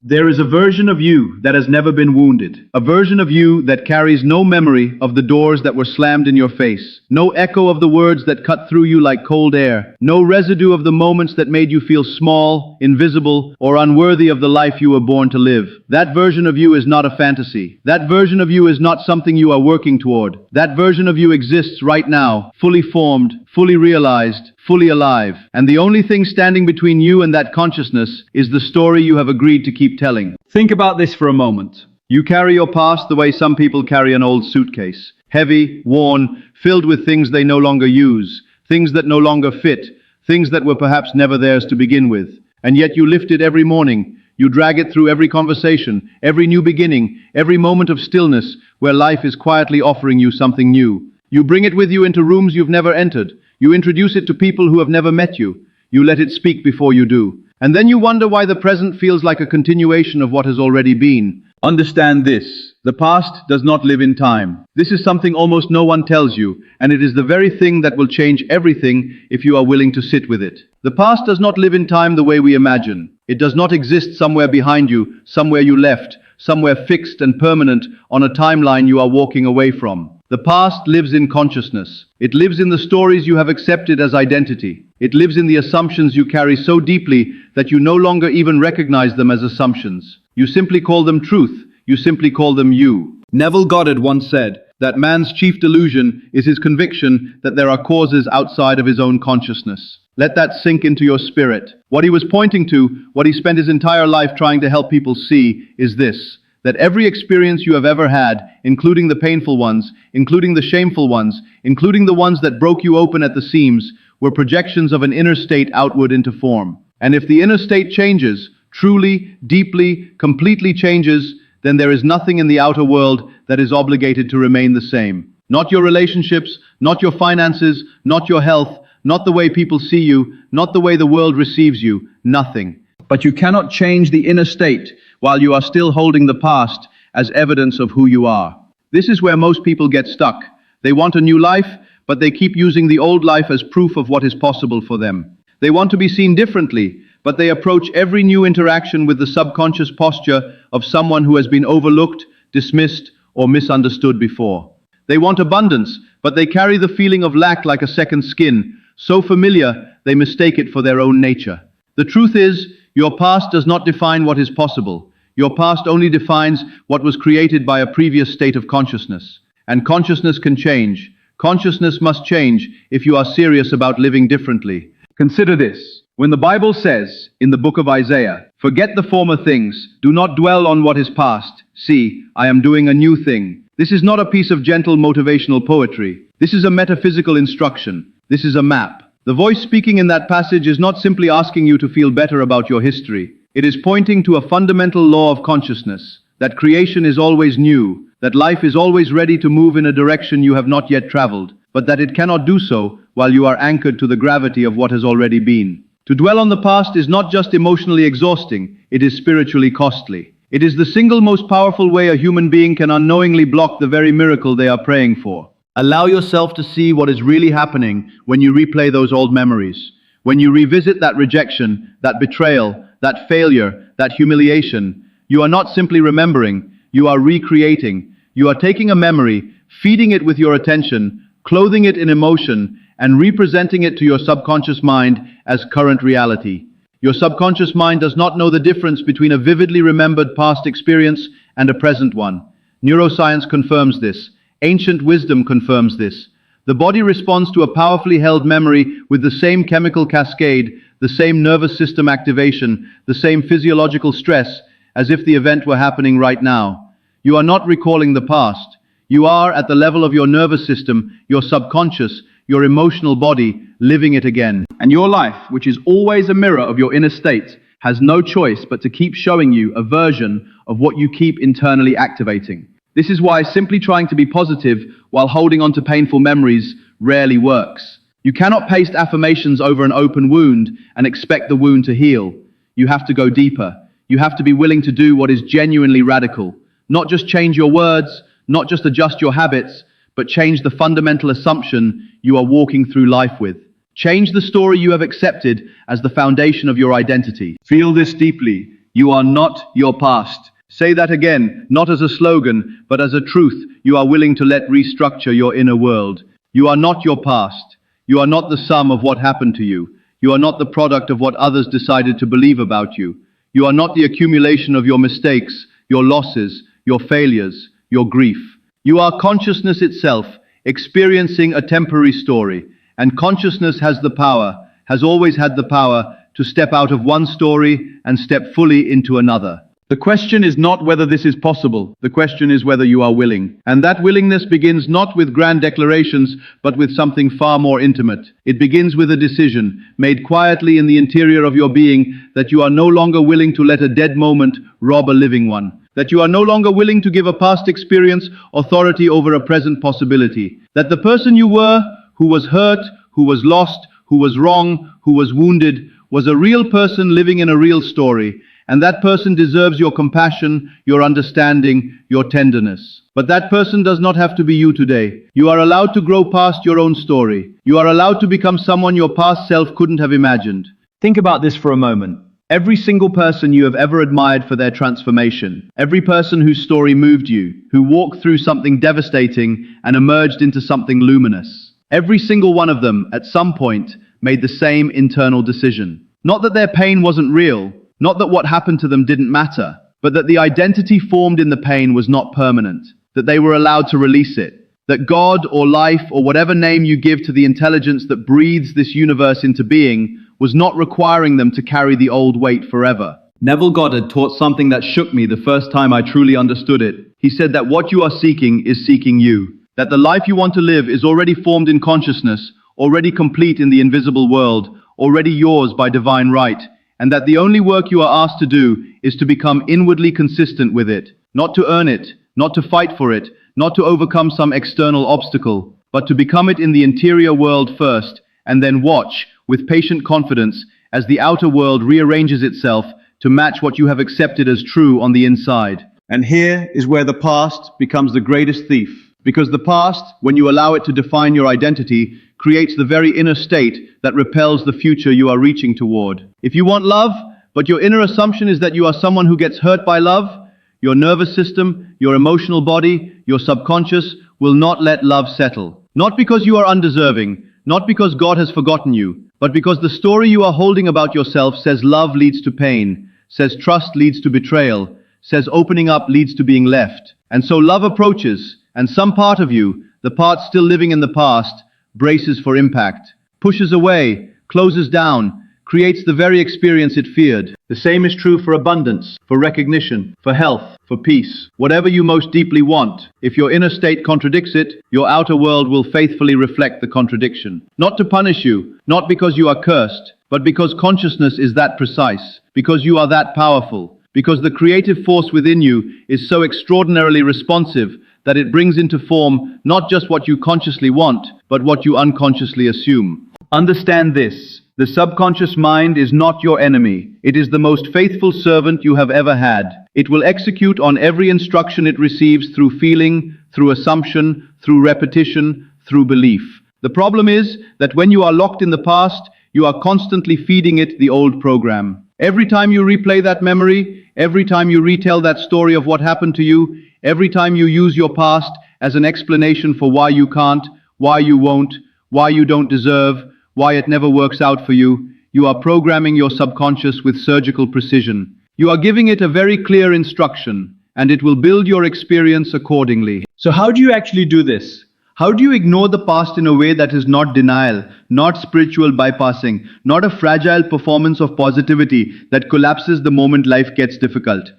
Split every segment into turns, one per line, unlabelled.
There is a version of you that has never been wounded, a version of you that carries no memory of the doors that were slammed in your face, no echo of the words that cut through you like cold air, no residue of the moments that made you feel small, invisible, or unworthy of the life you were born to live. That version of you is not a fantasy. That version of you is not something you are working toward. That version of you exists right now, fully formed, fully realized, fully alive. And the only thing standing between you and that consciousness is the story you have agreed to keep telling. Think about this for a moment. You carry your past the way some people carry an old suitcase. Heavy, worn, filled with things they no longer use, things that no longer fit, things that were perhaps never theirs to begin with. And yet you lift it every morning. You drag it through every conversation, every new beginning, every moment of stillness where life is quietly offering you something new. You bring it with you into rooms you've never entered. You introduce it to people who have never met you. You let it speak before you do. And then you wonder why the present feels like a continuation of what has already been. Understand this. The past does not live in time. This is something almost no one tells you, and it is the very thing that will change everything if you are willing to sit with it. The past does not live in time the way we imagine. It does not exist somewhere behind you, somewhere you left, somewhere fixed and permanent on a timeline you are walking away from. The past lives in consciousness. It lives in the stories you have accepted as identity. It lives in the assumptions you carry so deeply that you no longer even recognize them as assumptions. You simply call them truth. You simply call them you. Neville Goddard once said that man's chief delusion is his conviction that there are causes outside of his own consciousness. Let that sink into your spirit. What he was pointing to, what he spent his entire life trying to help people see, is this: that every experience you have ever had, including the painful ones, including the shameful ones, including the ones that broke you open at the seams, were projections of an inner state outward into form. And if the inner state changes, truly, deeply, completely changes, then there is nothing in the outer world that is obligated to remain the same. Not your relationships, not your finances, not your health, not the way people see you, not the way the world receives you, nothing. But you cannot change the inner state while you are still holding the past as evidence of who you are. This is where most people get stuck. They want a new life, but they keep using the old life as proof of what is possible for them. They want to be seen differently, but they approach every new interaction with the subconscious posture of someone who has been overlooked, dismissed, or misunderstood before. They want abundance, but they carry the feeling of lack like a second skin, so familiar they mistake it for their own nature. The truth is, your past does not define what is possible. Your past only defines what was created by a previous state of consciousness. And consciousness can change. Consciousness must change if you are serious about living differently. Consider this. When the Bible says, in the book of Isaiah, "Forget the former things, do not dwell on what is past. See, I am doing a new thing." This is not a piece of gentle motivational poetry. This is a metaphysical instruction. This is a map. The voice speaking in that passage is not simply asking you to feel better about your history. It is pointing to a fundamental law of consciousness, that creation is always new, that life is always ready to move in a direction you have not yet traveled, but that it cannot do so while you are anchored to the gravity of what has already been. To dwell on the past is not just emotionally exhausting, it is spiritually costly. It is the single most powerful way a human being can unknowingly block the very miracle they are praying for. Allow yourself to see what is really happening when you replay those old memories. When you revisit that rejection, that betrayal, that failure, that humiliation, you are not simply remembering, you are recreating. You are taking a memory, feeding it with your attention, clothing it in emotion, and representing it to your subconscious mind as current reality. Your subconscious mind does not know the difference between a vividly remembered past experience and a present one. Neuroscience confirms this. Ancient wisdom confirms this. The body responds to a powerfully held memory with the same chemical cascade, the same nervous system activation, the same physiological stress, as if the event were happening right now. You are not recalling the past. You are, at the level of your nervous system, your subconscious, your emotional body, living it again. And your life, which is always a mirror of your inner state, has no choice but to keep showing you a version of what you keep internally activating. This is why simply trying to be positive while holding on to painful memories rarely works. You cannot paste affirmations over an open wound and expect the wound to heal. You have to go deeper. You have to be willing to do what is genuinely radical. Not just change your words, not just adjust your habits, but change the fundamental assumption you are walking through life with. Change the story you have accepted as the foundation of your identity. Feel this deeply. You are not your past. Say that again, not as a slogan, but as a truth you are willing to let restructure your inner world. You are not your past. You are not the sum of what happened to you. You are not the product of what others decided to believe about you. You are not the accumulation of your mistakes, your losses, your failures, your grief. You are consciousness itself, experiencing a temporary story. And consciousness has the power, has always had the power, to step out of one story and step fully into another. The question is not whether this is possible. The question is whether you are willing. And that willingness begins not with grand declarations, but with something far more intimate. It begins with a decision, made quietly in the interior of your being, that you are no longer willing to let a dead moment rob a living one. That you are no longer willing to give a past experience authority over a present possibility. That the person you were, who was hurt, who was lost, who was wrong, who was wounded, was a real person living in a real story. And that person deserves your compassion, your understanding, your tenderness. But that person does not have to be you today. You are allowed to grow past your own story. You are allowed to become someone your past self couldn't have imagined. Think about this for a moment. Every single person you have ever admired for their transformation, every person whose story moved you, who walked through something devastating and emerged into something luminous, every single one of them, at some point, made the same internal decision. Not that their pain wasn't real, not that what happened to them didn't matter, but that the identity formed in the pain was not permanent, that they were allowed to release it, that God or life or whatever name you give to the intelligence that breathes this universe into being was not requiring them to carry the old weight forever. Neville Goddard taught something that shook me the first time I truly understood it. He said that what you are seeking is seeking you, that the life you want to live is already formed in consciousness, already complete in the invisible world, already yours by divine right, and that the only work you are asked to do is to become inwardly consistent with it, not to earn it, not to fight for it, not to overcome some external obstacle, but to become it in the interior world first, and then watch, with patient confidence, as the outer world rearranges itself to match what you have accepted as true on the inside. And here is where the past becomes the greatest thief, because the past, when you allow it to define your identity, creates the very inner state that repels the future you are reaching toward. If you want love, but your inner assumption is that you are someone who gets hurt by love, your nervous system, your emotional body, your subconscious will not let love settle. Not because you are undeserving, not because God has forgotten you, but because the story you are holding about yourself says love leads to pain, says trust leads to betrayal, says opening up leads to being left. And so love approaches, and some part of you, the part still living in the past, braces for impact, pushes away, closes down, creates the very experience it feared. The same is true for abundance, for recognition, for health, for peace. Whatever you most deeply want, if your inner state contradicts it, your outer world will faithfully reflect the contradiction. Not to punish you, not because you are cursed, but because consciousness is that precise, because you are that powerful, because the creative force within you is so extraordinarily responsive that it brings into form not just what you consciously want, but what you unconsciously assume. Understand this. The subconscious mind is not your enemy. It is the most faithful servant you have ever had. It will execute on every instruction it receives through feeling, through assumption, through repetition, through belief. The problem is that when you are locked in the past, you are constantly feeding it the old program. Every time you replay that memory, every time you retell that story of what happened to you, every time you use your past as an explanation for why you can't, why you won't, why you don't deserve, why it never works out for you, you are programming your subconscious with surgical precision. You are giving it a very clear instruction, and it will build your experience accordingly. So how do you actually do this? How do you ignore the past in a way that is not denial, not spiritual bypassing, not a fragile performance of positivity that collapses the moment life gets difficult?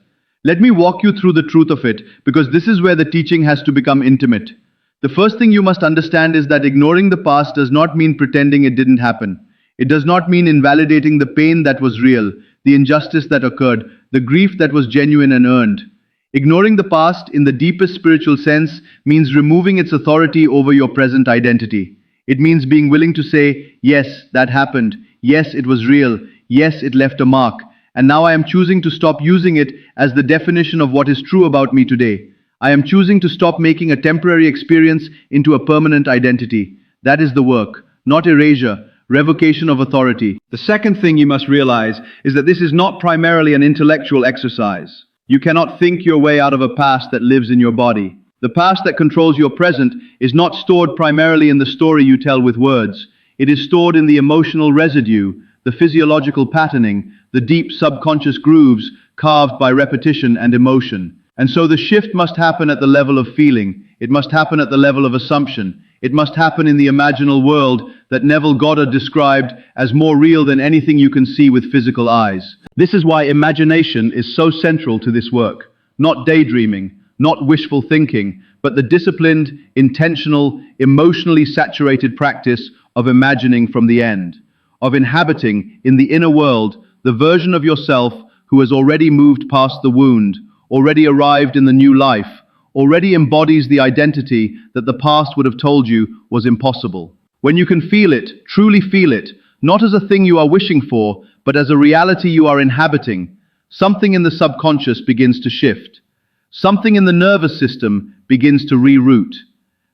Let me walk you through the truth of it, because this is where the teaching has to become intimate. The first thing you must understand is that ignoring the past does not mean pretending it didn't happen. It does not mean invalidating the pain that was real, the injustice that occurred, the grief that was genuine and earned. Ignoring the past, in the deepest spiritual sense, means removing its authority over your present identity. It means being willing to say, yes, that happened. Yes, it was real. Yes, it left a mark. And now I am choosing to stop using it as the definition of what is true about me today. I am choosing to stop making a temporary experience into a permanent identity. That is the work, not erasure, revocation of authority. The second thing you must realize is that this is not primarily an intellectual exercise. You cannot think your way out of a past that lives in your body. The past that controls your present is not stored primarily in the story you tell with words. It is stored in the emotional residue, the physiological patterning, the deep subconscious grooves carved by repetition and emotion. And so the shift must happen at the level of feeling. It must happen at the level of assumption. It must happen in the imaginal world that Neville Goddard described as more real than anything you can see with physical eyes. This is why imagination is so central to this work. Not daydreaming, not wishful thinking, but the disciplined, intentional, emotionally saturated practice of imagining from the end, of inhabiting in the inner world the version of yourself who has already moved past the wound, already arrived in the new life, already embodies the identity that the past would have told you was impossible. When you can feel it, truly feel it, not as a thing you are wishing for, but as a reality you are inhabiting, something in the subconscious begins to shift. Something in the nervous system begins to reroute.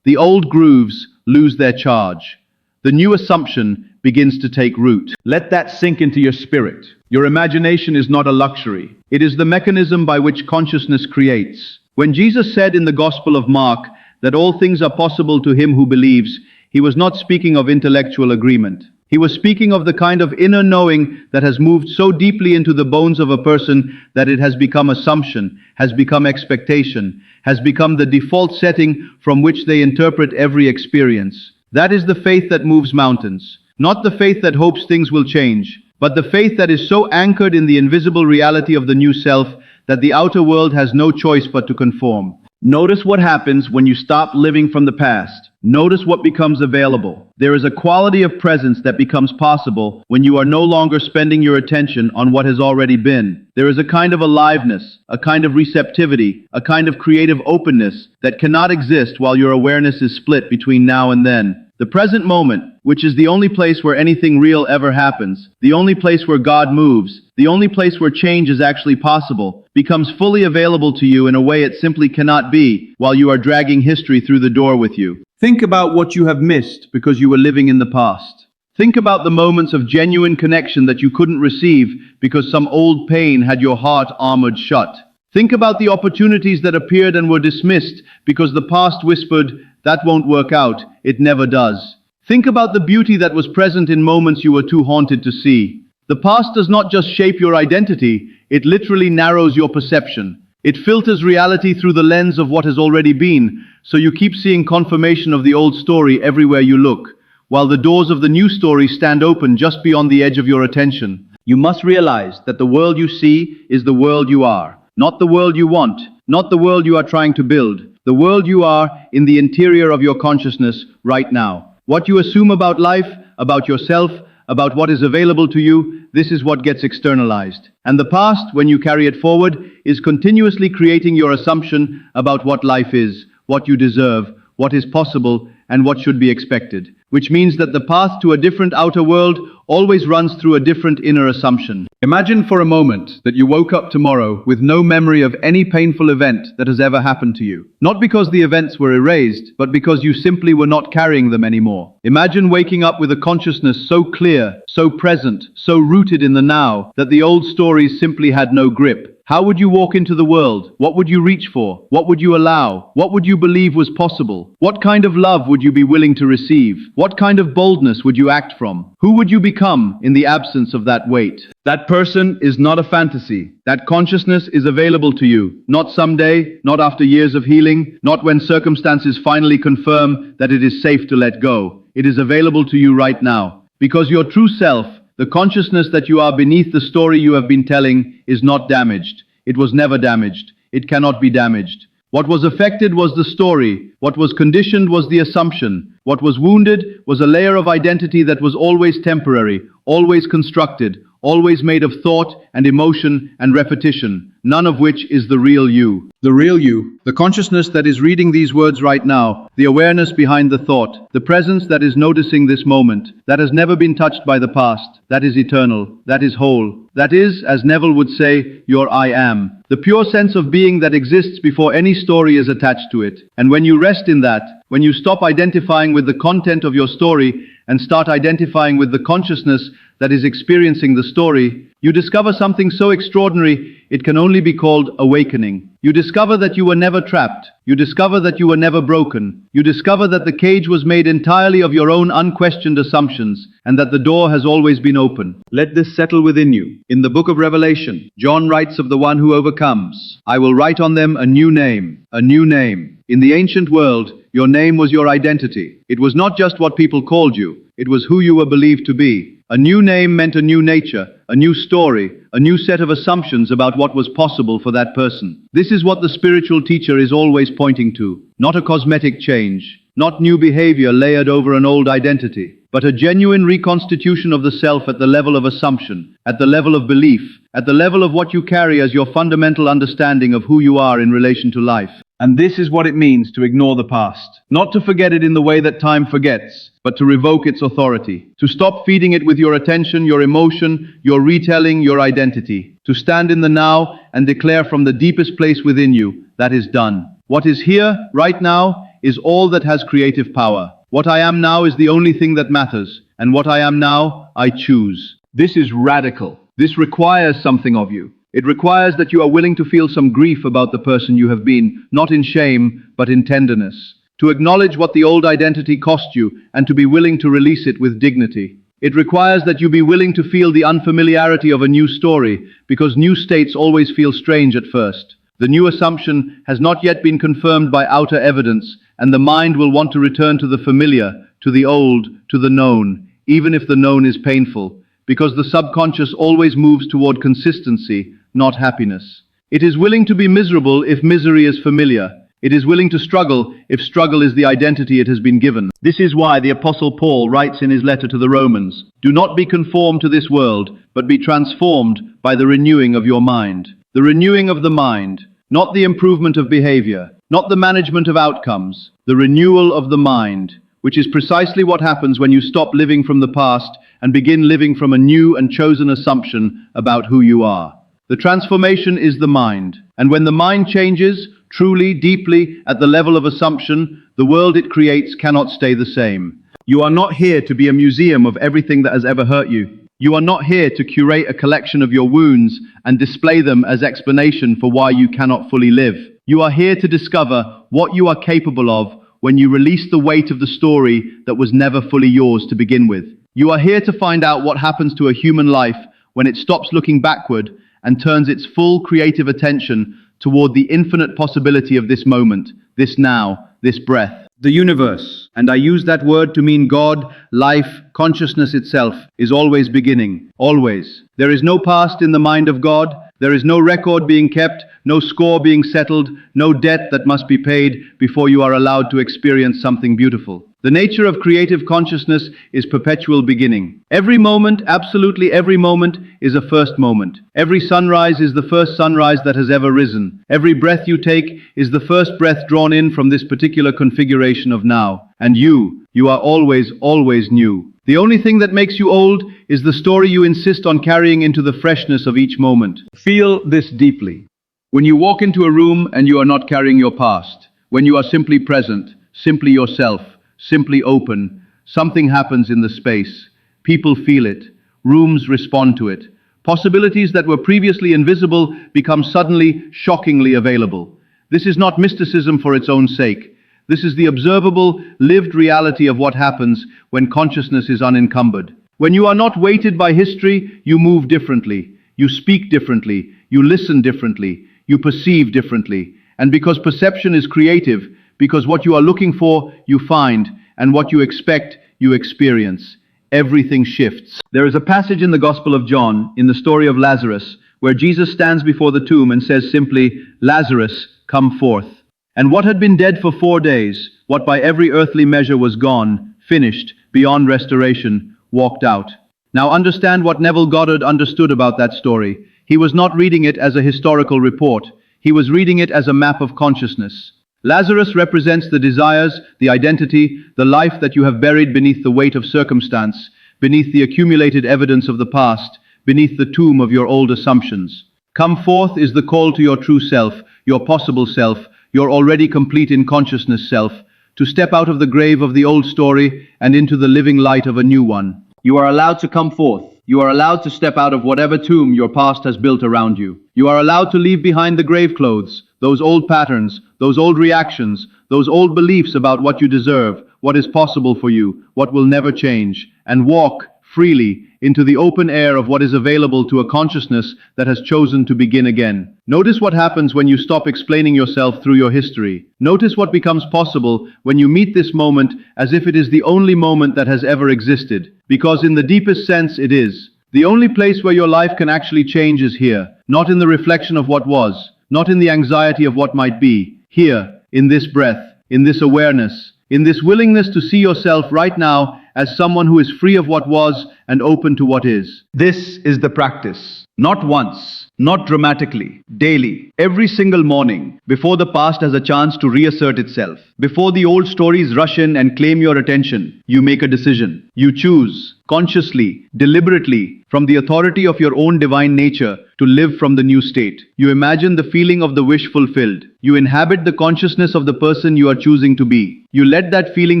The old grooves lose their charge. The new assumption begins to take root. Let that sink into your spirit. Your imagination is not a luxury. It is the mechanism by which consciousness creates. When Jesus said in the Gospel of Mark that all things are possible to him who believes, he was not speaking of intellectual agreement. He was speaking of the kind of inner knowing that has moved so deeply into the bones of a person that it has become assumption, has become expectation, has become the default setting from which they interpret every experience. That is the faith that moves mountains, not the faith that hopes things will change, but the faith that is so anchored in the invisible reality of the new self that the outer world has no choice but to conform. Notice what happens when you stop living from the past. Notice what becomes available. There is a quality of presence that becomes possible when you are no longer spending your attention on what has already been. There is a kind of aliveness, a kind of receptivity, a kind of creative openness that cannot exist while your awareness is split between now and then. The present moment, which is the only place where anything real ever happens, the only place where God moves, the only place where change is actually possible, becomes fully available to you in a way it simply cannot be while you are dragging history through the door with you. Think about what you have missed because you were living in the past. Think about the moments of genuine connection that you couldn't receive because some old pain had your heart armored shut. Think about the opportunities that appeared and were dismissed because the past whispered, "That won't work out, it never does." Think about the beauty that was present in moments you were too haunted to see. The past does not just shape your identity, it literally narrows your perception. It filters reality through the lens of what has already been, so you keep seeing confirmation of the old story everywhere you look, while the doors of the new story stand open just beyond the edge of your attention. You must realize that the world you see is the world you are, not the world you want, not the world you are trying to build, the world you are in the interior of your consciousness right now. What you assume about life, about yourself, about what is available to you, this is what gets externalized. And the past, when you carry it forward, is continuously creating your assumption about what life is, what you deserve, what is possible, and what should be expected. Which means that the path to a different outer world always runs through a different inner assumption. Imagine for a moment that you woke up tomorrow with no memory of any painful event that has ever happened to you. Not because the events were erased, but because you simply were not carrying them anymore. Imagine waking up with a consciousness so clear, so present, so rooted in the now, that the old stories simply had no grip. How would you walk into the world? What would you reach for? What would you allow? What would you believe was possible? What kind of love would you be willing to receive? What kind of boldness would you act from? Who would you become in the absence of that weight? That person is not a fantasy. That consciousness is available to you. Not someday, not after years of healing, not when circumstances finally confirm that it is safe to let go. It is available to you right now. Because your true self, the consciousness that you are beneath the story you have been telling, is not damaged. It was never damaged. It cannot be damaged. What was affected was the story. What was conditioned was the assumption. What was wounded was a layer of identity that was always temporary, always constructed, always made of thought and emotion and repetition, none of which is the real you. The real you, the consciousness that is reading these words right now, the awareness behind the thought, the presence that is noticing this moment, that has never been touched by the past, that is eternal, that is whole, That is, as Neville would say, your I am. The pure sense of being that exists before any story is attached to it. And when you rest in that, when you stop identifying with the content of your story and start identifying with the consciousness that is experiencing the story, you discover something so extraordinary it can only be called awakening. You discover that you were never trapped. You discover that you were never broken. You discover that the cage was made entirely of your own unquestioned assumptions and that the door has always been open. Let this settle within you. In the book of Revelation, John writes of the one who overcomes. I will write on them a new name, a new name. In the ancient world, your name was your identity. It was not just what people called you. It was who you were believed to be. A new name meant a new nature, a new story, a new set of assumptions about what was possible for that person. This is what the spiritual teacher is always pointing to. Not a cosmetic change, not new behavior layered over an old identity, but a genuine reconstitution of the self at the level of assumption, at the level of belief, at the level of what you carry as your fundamental understanding of who you are in relation to life. And this is what it means to ignore the past. Not to forget it in the way that time forgets, but to revoke its authority. To stop feeding it with your attention, your emotion, your retelling, your identity. To stand in the now and declare from the deepest place within you, that is done. What is here, right now, is all that has creative power. What I am now is the only thing that matters, and what I am now, I choose. This is radical. This requires something of you. It requires that you are willing to feel some grief about the person you have been, not in shame, but in tenderness. To acknowledge what the old identity cost you, and to be willing to release it with dignity. It requires that you be willing to feel the unfamiliarity of a new story, because new states always feel strange at first. The new assumption has not yet been confirmed by outer evidence, and the mind will want to return to the familiar, to the old, to the known, even if the known is painful, because the subconscious always moves toward consistency, not happiness. It is willing to be miserable if misery is familiar. It is willing to struggle if struggle is the identity it has been given. This is why the Apostle Paul writes in his letter to the Romans, "Do not be conformed to this world, but be transformed by the renewing of your mind." The renewing of the mind, not the improvement of behavior, not the management of outcomes, the renewal of the mind, which is precisely what happens when you stop living from the past and begin living from a new and chosen assumption about who you are. The transformation is the mind, and when the mind changes, truly, deeply, at the level of assumption, the world it creates cannot stay the same. You are not here to be a museum of everything that has ever hurt you. You are not here to curate a collection of your wounds and display them as explanation for why you cannot fully live. You are here to discover what you are capable of when you release the weight of the story that was never fully yours to begin with. You are here to find out what happens to a human life when it stops looking backward and turns its full creative attention toward the infinite possibility of this moment, this now, this breath. The universe, and I use that word to mean God, life, consciousness itself, is always beginning, always. There is no past in the mind of God. There is no record being kept, no score being settled, no debt that must be paid before you are allowed to experience something beautiful. The nature of creative consciousness is perpetual beginning. Every moment, absolutely every moment, is a first moment. Every sunrise is the first sunrise that has ever risen. Every breath you take is the first breath drawn in from this particular configuration of now. And you are always, always new. The only thing that makes you old is the story you insist on carrying into the freshness of each moment. Feel this deeply. When you walk into a room and you are not carrying your past, when you are simply present, simply yourself, simply open, something happens in the space. People feel it. Rooms respond to it. Possibilities that were previously invisible become suddenly, shockingly available. This is not mysticism for its own sake. This is the observable, lived reality of what happens when consciousness is unencumbered. When you are not weighted by history, you move differently. You speak differently. You listen differently. You perceive differently. And because perception is creative, because what you are looking for, you find, and what you expect, you experience. Everything shifts. There is a passage in the Gospel of John, in the story of Lazarus, where Jesus stands before the tomb and says simply, "Lazarus, come forth." And what had been dead for 4 days, what by every earthly measure was gone, finished, beyond restoration, walked out. Now understand what Neville Goddard understood about that story. He was not reading it as a historical report. He was reading it as a map of consciousness. Lazarus represents the desires, the identity, the life that you have buried beneath the weight of circumstance, beneath the accumulated evidence of the past, beneath the tomb of your old assumptions. Come forth is the call to your true self, your possible self, your already complete in consciousness self, to step out of the grave of the old story and into the living light of a new one. You are allowed to come forth. You are allowed to step out of whatever tomb your past has built around you. You are allowed to leave behind the grave clothes, those old patterns, those old reactions, those old beliefs about what you deserve, what is possible for you, what will never change, and walk freely into the open air of what is available to a consciousness that has chosen to begin again. Notice what happens when you stop explaining yourself through your history. Notice what becomes possible when you meet this moment as if it is the only moment that has ever existed. Because in the deepest sense it is. The only place where your life can actually change is here, not in the reflection of what was, not in the anxiety of what might be. Here, in this breath, in this awareness, in this willingness to see yourself right now as someone who is free of what was and open to what is. This is the practice. Not once, not dramatically, daily, every single morning, before the past has a chance to reassert itself. Before the old stories rush in and claim your attention, you make a decision. You choose, consciously, deliberately, from the authority of your own divine nature, to live from the new state. You imagine the feeling of the wish fulfilled. You inhabit the consciousness of the person you are choosing to be. You let that feeling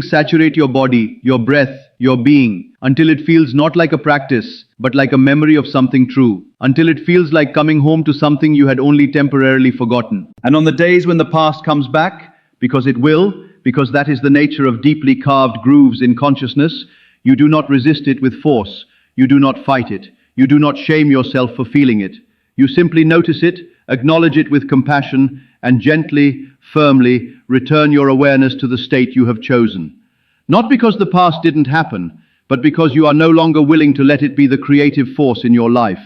saturate your body, your breath, your being, until it feels not like a practice, but like a memory of something true. Until it feels like coming home to something you had only temporarily forgotten. And on the days when the past comes back, because it will, because that is the nature of deeply carved grooves in consciousness, you do not resist it with force. You do not fight it. You do not shame yourself for feeling it. You simply notice it, acknowledge it with compassion, and gently, firmly return your awareness to the state you have chosen. Not because the past didn't happen, but because you are no longer willing to let it be the creative force in your life.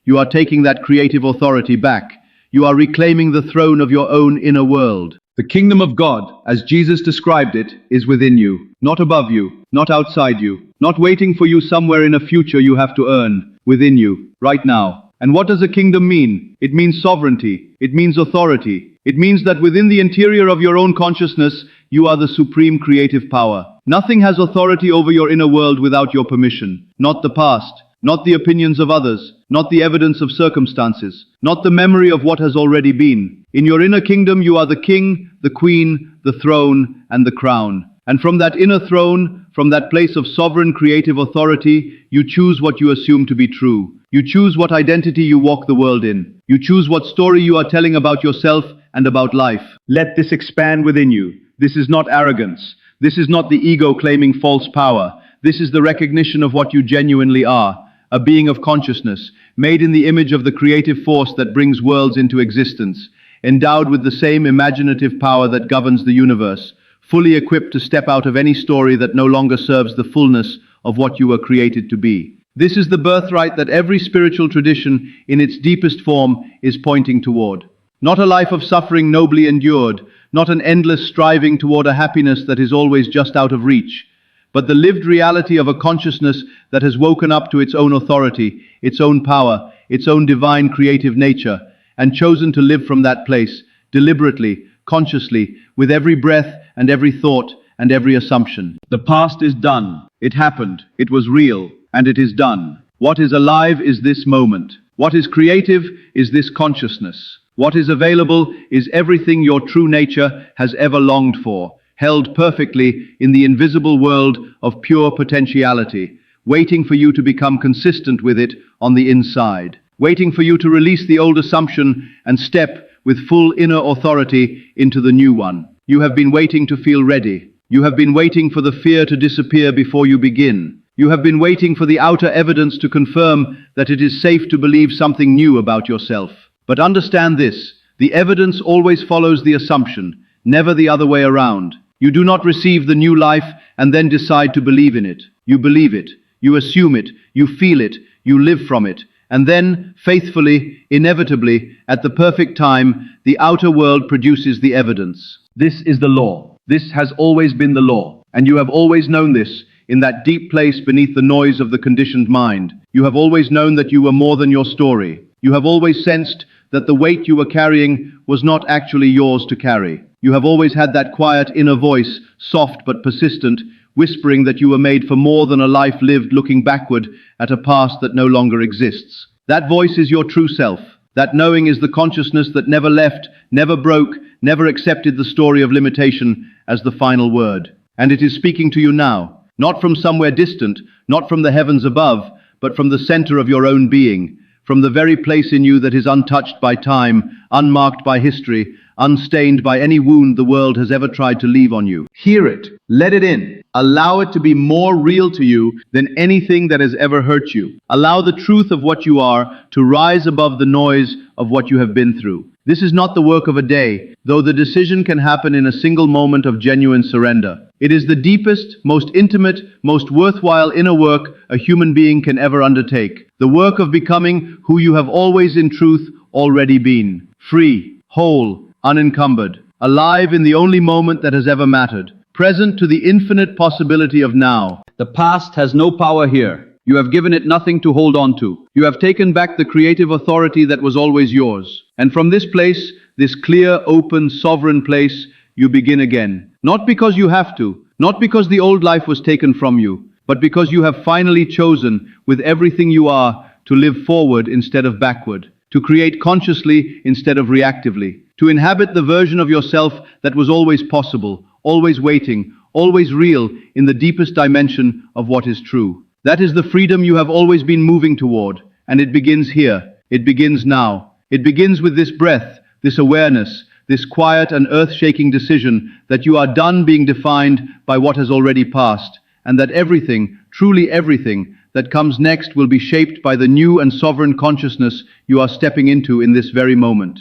You are taking that creative authority back. You are reclaiming the throne of your own inner world. The kingdom of God, as Jesus described it, is within you, not above you, not outside you, not waiting for you somewhere in a future you have to earn, within you, right now. And what does a kingdom mean? It means sovereignty. It means authority. It means that within the interior of your own consciousness, you are the supreme creative power. Nothing has authority over your inner world without your permission. Not the past, not the opinions of others, not the evidence of circumstances, not the memory of what has already been. In your inner kingdom, you are the king, the queen, the throne, and the crown. And from that inner throne, from that place of sovereign creative authority, you choose what you assume to be true. You choose what identity you walk the world in. You choose what story you are telling about yourself and about life. Let this expand within you. This is not arrogance. This is not the ego claiming false power. This is the recognition of what you genuinely are, a being of consciousness, made in the image of the creative force that brings worlds into existence, endowed with the same imaginative power that governs the universe, fully equipped to step out of any story that no longer serves the fullness of what you were created to be. This is the birthright that every spiritual tradition, in its deepest form, is pointing toward. Not a life of suffering nobly endured, not an endless striving toward a happiness that is always just out of reach, but the lived reality of a consciousness that has woken up to its own authority, its own power, its own divine creative nature, and chosen to live from that place, deliberately, consciously, with every breath and every thought and every assumption. The past is done. It happened. It was real. And it is done. What is alive is this moment. What is creative is this consciousness. What is available is everything your true nature has ever longed for, held perfectly in the invisible world of pure potentiality, waiting for you to become consistent with it on the inside, waiting for you to release the old assumption and step with full inner authority into the new one. You have been waiting to feel ready. You have been waiting for the fear to disappear before you begin. You have been waiting for the outer evidence to confirm that it is safe to believe something new about yourself. But understand this, the evidence always follows the assumption, never the other way around. You do not receive the new life and then decide to believe in it. You believe it, you assume it, you feel it, you live from it. And then, faithfully, inevitably, at the perfect time, the outer world produces the evidence. This is the law. This has always been the law. And you have always known this. In that deep place beneath the noise of the conditioned mind, you have always known that you were more than your story. You have always sensed that the weight you were carrying was not actually yours to carry. You have always had that quiet inner voice, soft but persistent, whispering that you were made for more than a life lived looking backward at a past that no longer exists. That voice is your true self. That knowing is the consciousness that never left, never broke, never accepted the story of limitation as the final word. And it is speaking to you now, not from somewhere distant, not from the heavens above, but from the center of your own being, from the very place in you that is untouched by time, unmarked by history, unstained by any wound the world has ever tried to leave on you. Hear it, let it in, allow it to be more real to you than anything that has ever hurt you. Allow the truth of what you are to rise above the noise of what you have been through. This is not the work of a day, though the decision can happen in a single moment of genuine surrender. It is the deepest, most intimate, most worthwhile inner work a human being can ever undertake. The work of becoming who you have always in truth already been. Free, whole, unencumbered, alive in the only moment that has ever mattered, present to the infinite possibility of now. The past has no power here. You have given it nothing to hold on to. You have taken back the creative authority that was always yours. And from this place, this clear, open, sovereign place, you begin again. Not because you have to, not because the old life was taken from you, but because you have finally chosen, with everything you are, to live forward instead of backward, to create consciously instead of reactively, to inhabit the version of yourself that was always possible, always waiting, always real in the deepest dimension of what is true. That is the freedom you have always been moving toward, and it begins here. It begins now. It begins with this breath, this awareness, this quiet and earth-shaking decision that you are done being defined by what has already passed, and that everything, truly everything, that comes next will be shaped by the new and sovereign consciousness you are stepping into in this very moment.